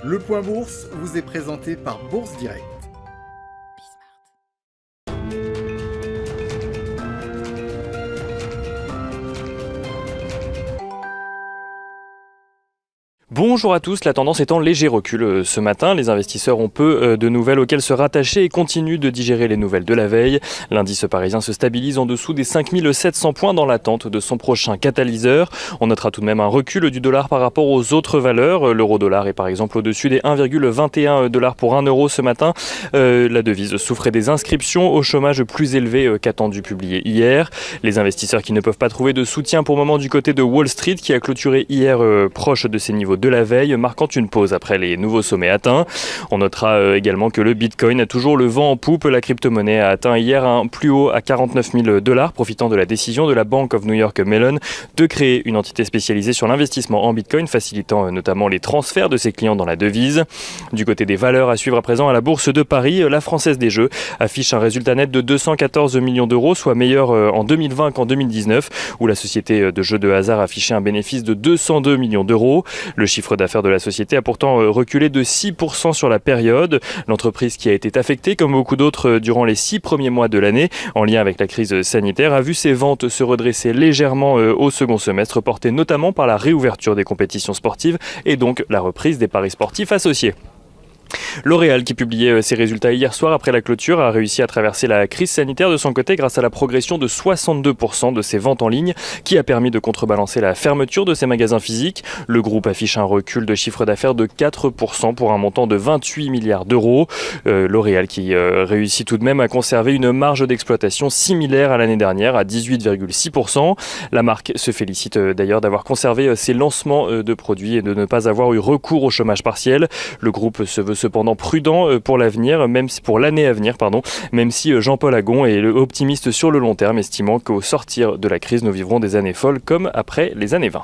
Le Point Bourse vous est présenté par Bourse Direct. Bonjour à tous, la tendance est en léger recul ce matin. Les investisseurs ont peu de nouvelles auxquelles se rattacher et continuent de digérer les nouvelles de la veille. L'indice parisien se stabilise en dessous des 5700 points dans l'attente de son prochain catalyseur. On notera tout de même un recul du dollar par rapport aux autres valeurs. L'euro-dollar est par exemple au-dessus des 1,21 $ pour 1 euro ce matin. La devise souffrait des inscriptions au chômage plus élevées qu'attendu publiées hier. Les investisseurs qui ne peuvent pas trouver de soutien pour le moment du côté de Wall Street qui a clôturé hier proche de ses niveaux de la veille, marquant une pause après les nouveaux sommets atteints. On notera également que le Bitcoin a toujours le vent en poupe. La crypto-monnaie a atteint hier un plus haut à 49 000 $, profitant de la décision de la Bank of New York Mellon de créer une entité spécialisée sur l'investissement en Bitcoin, facilitant notamment les transferts de ses clients dans la devise. Du côté des valeurs à suivre à présent à la Bourse de Paris, la Française des Jeux affiche un résultat net de 214 millions d'euros, soit meilleur en 2020 qu'en 2019, où la société de jeux de hasard affichait un bénéfice de 202 millions d'euros. Le chiffre d'affaires de la société a pourtant reculé de 6% sur la période. L'entreprise, qui a été affectée, comme beaucoup d'autres, durant les 6 premiers mois de l'année, en lien avec la crise sanitaire, a vu ses ventes se redresser légèrement au second semestre, portées notamment par la réouverture des compétitions sportives et donc la reprise des paris sportifs associés. L'Oréal, qui publiait ses résultats hier soir après la clôture, a réussi à traverser la crise sanitaire de son côté grâce à la progression de 62% de ses ventes en ligne, qui a permis de contrebalancer la fermeture de ses magasins physiques. Le groupe affiche un recul de chiffre d'affaires de 4% pour un montant de 28 milliards d'euros. L'Oréal qui réussit tout de même à conserver une marge d'exploitation similaire à l'année dernière, à 18,6%. La marque se félicite d'ailleurs d'avoir conservé ses lancements de produits et de ne pas avoir eu recours au chômage partiel. Le groupe se veut cependant prudent pour l'avenir, pour l'année à venir, même si Jean-Paul Agon est optimiste sur le long terme, estimant qu'au sortir de la crise, nous vivrons des années folles comme après les années 20.